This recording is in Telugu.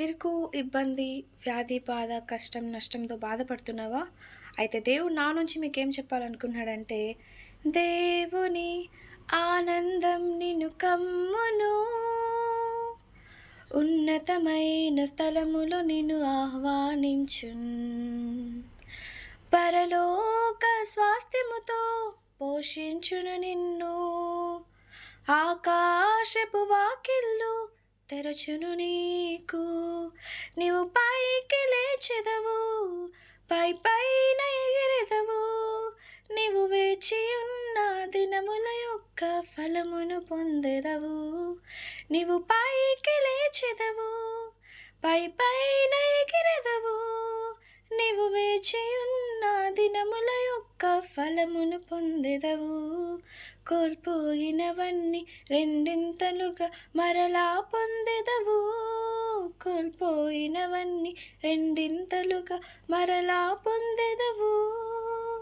ఇరుకు, ఇబ్బంది, వ్యాధి, బాధ, కష్టం, నష్టంతో బాధపడుతున్నావా? అయితే దేవుడు నా నుంచి మీకేం చెప్పాలనుకుంటున్నాడంటే, దేవుని ఆనందం నిన్ను కమ్మును. ఉన్నతమైన స్థలములో నిన్ను ఆహ్వానించున్. పరలోక స్వాస్థ్యముతో పోషించును నిన్ను. ఆకాశపు వాకిళ్ళు తెరచును నీకు. నీవు పైకి లేచెదవు, పైన ఎగిరెదవు. నీవు వేచి ఉన్న దినముల యొక్క ఫలమును పొందెదవు. నీవు పైకి లేచెదవు, పైన ఎగిరెదవు. నీవు వేచి ఉన్న దినముల యొక్క ఫలమును పొందెదవు. కోల్పోయినవన్నీ రెండింతలుగా మరలా పొందెదవు. కోల్పోయినవన్నీ రెండింతలుగా మరలా పొందెదవు.